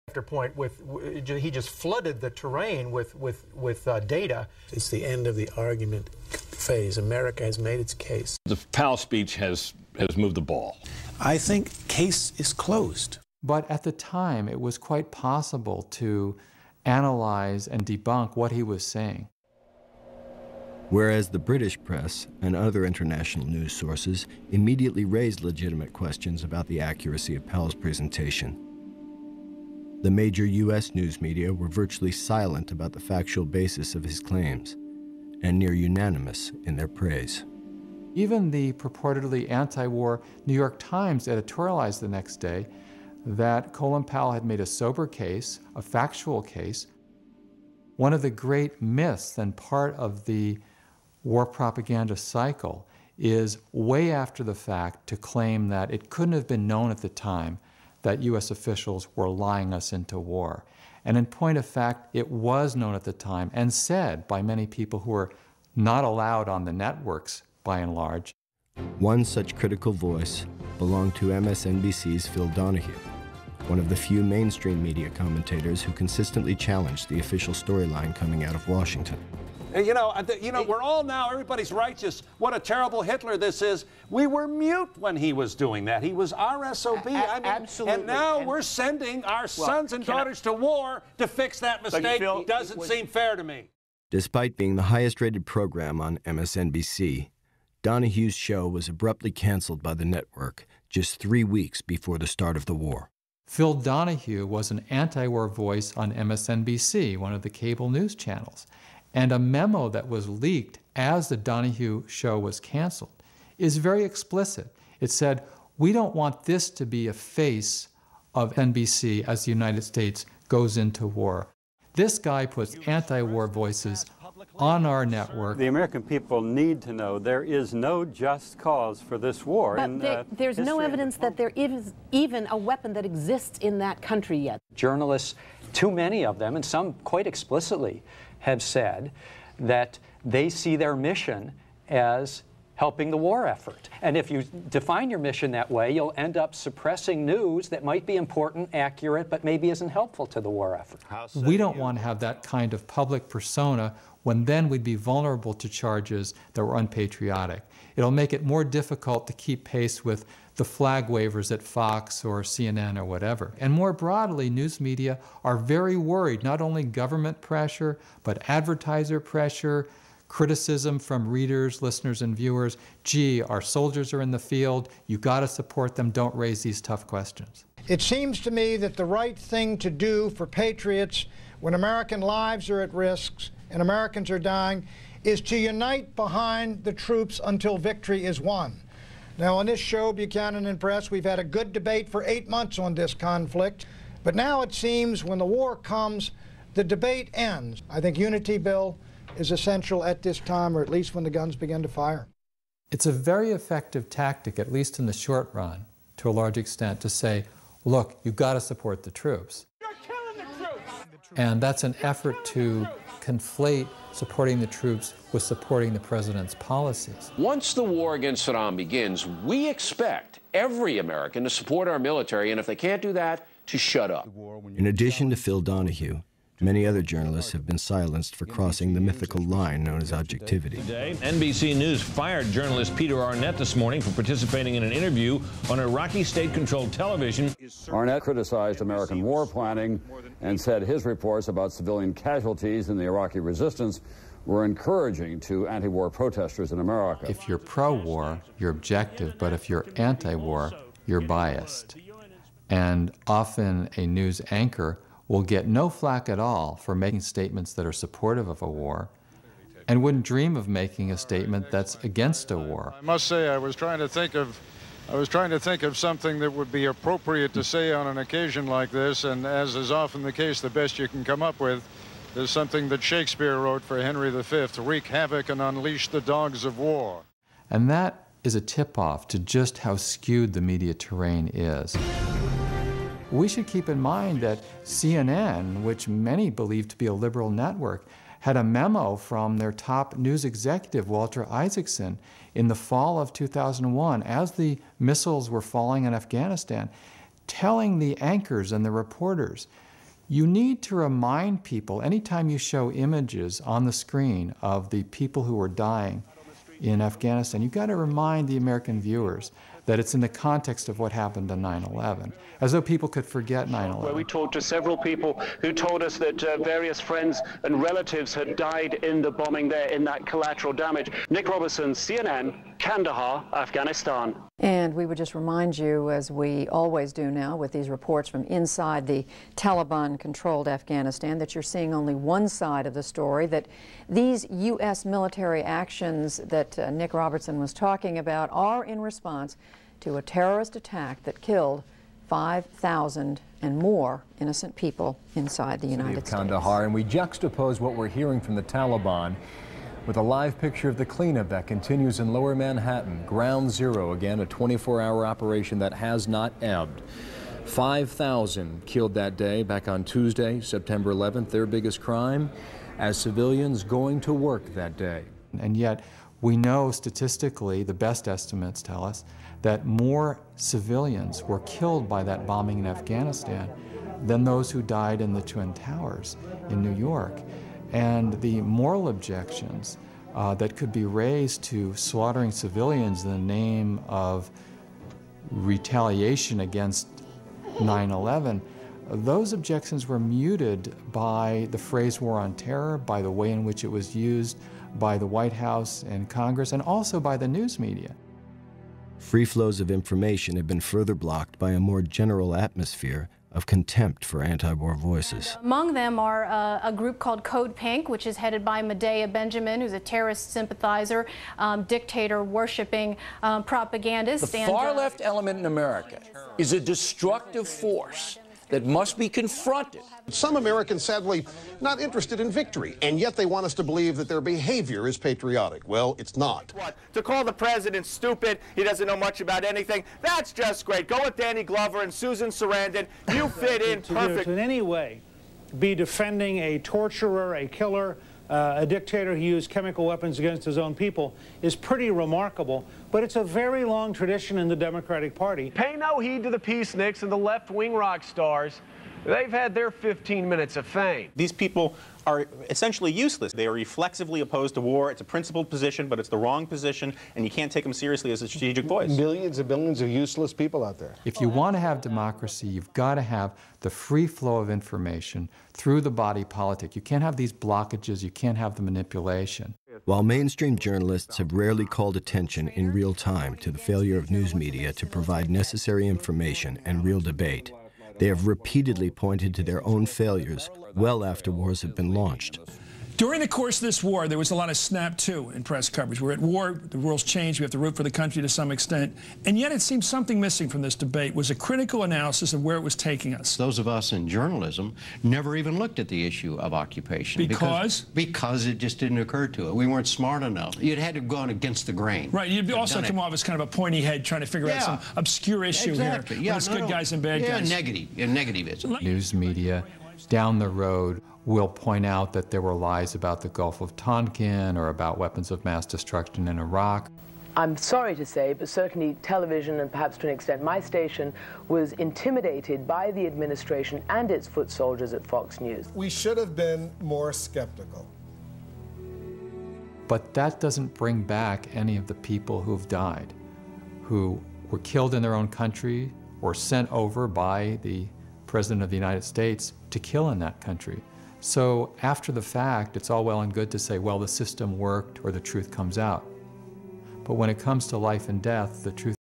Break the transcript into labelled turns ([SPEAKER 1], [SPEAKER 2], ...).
[SPEAKER 1] Point he just flooded the terrain with data.
[SPEAKER 2] It's the end of the argument phase. America has made its case.
[SPEAKER 3] The Powell speech has moved the ball.
[SPEAKER 2] I think case is closed.
[SPEAKER 4] But at the time, it was quite possible to analyze and debunk what he was saying.
[SPEAKER 5] Whereas the British press and other international news sources immediately raised legitimate questions about the accuracy of Powell's presentation, the major U.S. news media were virtually silent about the factual basis of his claims, and near unanimous in their praise.
[SPEAKER 4] Even the purportedly anti-war New York Times editorialized the next day that Colin Powell had made a sober case, a factual case. One of the great myths and part of the war propaganda cycle is way after the fact to claim that it couldn't have been known at the time that U.S. officials were lying us into war. And in point of fact, it was known at the time and said by many people who were not allowed on the networks, by and large.
[SPEAKER 5] One such critical voice belonged to MSNBC's Phil Donahue, one of the few mainstream media commentators who consistently challenged the official storyline coming out of Washington.
[SPEAKER 6] You know, we're all now, everybody's righteous. What a terrible Hitler this is. We were mute when he was doing that. He was our SOB.
[SPEAKER 7] Absolutely.
[SPEAKER 6] And now we're sending our sons and daughters to war to fix that mistake. Doesn't seem fair to me.
[SPEAKER 5] Despite being the highest-rated program on MSNBC, Donahue's show was abruptly canceled by the network just 3 weeks before the start of the war.
[SPEAKER 4] Phil Donahue was an anti-war voice on MSNBC, one of the cable news channels. And a memo that was leaked as the Donahue show was canceled is very explicit. It said, we don't want this to be a face of NBC as the United States goes into war. This guy puts anti-war voices on our network.
[SPEAKER 8] The American people need to know there is no just cause for this war.
[SPEAKER 7] But there's no evidence that there is even a weapon that exists in that country yet.
[SPEAKER 9] Journalists, too many of them, and some quite explicitly, have said that they see their mission as helping the war effort. And if you define your mission that way, you'll end up suppressing news that might be important, accurate, but maybe isn't helpful to the war effort.
[SPEAKER 4] We don't want to have that kind of public persona when then we'd be vulnerable to charges that were unpatriotic. It'll make it more difficult to keep pace with the flag wavers at Fox or CNN or whatever. And more broadly, news media are very worried, not only government pressure, but advertiser pressure, criticism from readers, listeners, and viewers. Gee, our soldiers are in the field. You got to support them. Don't raise these tough questions.
[SPEAKER 10] It seems to me that the right thing to do for patriots when American lives are at risk and Americans are dying is to unite behind the troops until victory is won. Now, on this show, Buchanan and Press, we've had a good debate for 8 months on this conflict, but now it seems when the war comes, the debate ends. I think unity, Bill, is essential at this time, or at least when the guns begin to fire.
[SPEAKER 4] It's a very effective tactic, at least in the short run, to a large extent, to say, look, you've got to support the troops.
[SPEAKER 11] You're killing the troops!
[SPEAKER 4] And that's an effort to conflate supporting the troops with supporting the president's policies.
[SPEAKER 12] Once the war against Saddam begins, we expect every American to support our military, and if they can't do that, to shut up.
[SPEAKER 5] In addition to Phil Donahue, many other journalists have been silenced for crossing the mythical line known as objectivity.
[SPEAKER 13] Today, NBC News fired journalist Peter Arnett this morning for participating in an interview on Iraqi state-controlled television.
[SPEAKER 14] Arnett criticized American war planning and said his reports about civilian casualties in the Iraqi resistance were encouraging to anti-war protesters in America.
[SPEAKER 4] If you're pro-war, you're objective, but if you're anti-war, you're biased. And often a news anchor will get no flack at all for making statements that are supportive of a war and wouldn't dream of making a statement that's against a war.
[SPEAKER 15] I must say I was trying to think of something that would be appropriate to say on an occasion like this, and as is often the case, the best you can come up with is something that Shakespeare wrote for Henry V, wreak havoc and unleash the dogs of war.
[SPEAKER 4] And that is a tip-off to just how skewed the media terrain is. We should keep in mind that CNN, which many believe to be a liberal network, had a memo from their top news executive, Walter Isaacson, in the fall of 2001, as the missiles were falling in Afghanistan, telling the anchors and the reporters, You need to remind people, anytime you show images on the screen of the people who are dying in Afghanistan, you've got to remind the American viewers that it's in the context of what happened on 9/11, as though people could forget 9/11.
[SPEAKER 11] Where we talked to several people who told us that various friends and relatives had died in the bombing there, in that collateral damage. Nick Robertson, CNN, Kandahar, Afghanistan.
[SPEAKER 16] And we would just remind you, as we always do now with these reports from inside the Taliban-controlled Afghanistan, that you're seeing only one side of the story, that these U.S. military actions that Nick Robertson was talking about are in response to a terrorist attack that killed 5,000 and more innocent people inside the United States.
[SPEAKER 17] Kandahar, and we juxtapose what we're hearing from the Taliban with a live picture of the cleanup that continues in Lower Manhattan. Ground Zero, again, a 24-hour operation that has not ebbed. 5,000 killed that day back on Tuesday, September 11th, their biggest crime, as civilians going to work that day.
[SPEAKER 4] And yet, we know statistically, the best estimates tell us, that more civilians were killed by that bombing in Afghanistan than those who died in the Twin Towers in New York. And the moral objections that could be raised to slaughtering civilians in the name of retaliation against 9/11, those objections were muted by the phrase war on terror, by the way in which it was used by the White House and Congress, and also by the news media.
[SPEAKER 5] Free flows of information have been further blocked by a more general atmosphere of contempt for anti-war voices.
[SPEAKER 18] Among them are a group called Code Pink, which is headed by Medea Benjamin, who's a terrorist sympathizer, dictator-worshipping propagandist.
[SPEAKER 19] The far-left element in America is a destructive force that must be confronted.
[SPEAKER 20] Some Americans, sadly, not interested in victory, and yet they want us to believe that their behavior is patriotic. Well, it's not.
[SPEAKER 21] What? To call the president stupid, he doesn't know much about anything, that's just great. Go with Danny Glover and Susan Sarandon. You fit in perfect.
[SPEAKER 22] To in any way be defending a torturer, a killer, a dictator who used chemical weapons against his own people is pretty remarkable, but it's a very long tradition in the Democratic Party.
[SPEAKER 23] Pay no heed to the peaceniks and the left-wing rock stars. They've had their 15 minutes of fame.
[SPEAKER 24] These people are essentially useless. They are reflexively opposed to war. It's a principled position, but it's the wrong position, and you can't take them seriously as a strategic voice.
[SPEAKER 25] Millions and billions of useless people out there.
[SPEAKER 4] If you want to have democracy, you've got to have the free flow of information through the body politic. You can't have these blockages. You can't have the manipulation.
[SPEAKER 5] While mainstream journalists have rarely called attention in real time to the failure of news media to provide necessary information and real debate, they have repeatedly pointed to their own failures well after wars have been launched.
[SPEAKER 26] During the course of this war, there was a lot of snap to in press coverage. We're at war, the world's changed, we have to root for the country to some extent. And yet it seems something missing from this debate was a critical analysis of where it was taking us.
[SPEAKER 27] Those of us in journalism never even looked at the issue of occupation.
[SPEAKER 26] Because?
[SPEAKER 27] Because it just didn't occur to it. We weren't smart enough. You'd had to have gone against the grain.
[SPEAKER 26] Right, you'd also come off as kind of a pointy head trying to figure out some obscure issue here.
[SPEAKER 27] Yeah,
[SPEAKER 26] it's good guys and bad guys.
[SPEAKER 27] Negativism.
[SPEAKER 4] News media down the road will point out that there were lies about the Gulf of Tonkin or about weapons of mass destruction in Iraq.
[SPEAKER 28] I'm sorry to say, but certainly television, and perhaps to an extent my station, was intimidated by the administration and its foot soldiers at Fox News.
[SPEAKER 29] We should have been more skeptical.
[SPEAKER 4] But that doesn't bring back any of the people who've died, who were killed in their own country or sent over by the President of the United States to kill in that country. So after the fact, it's all well and good to say, well, the system worked or the truth comes out. But when it comes to life and death, the truth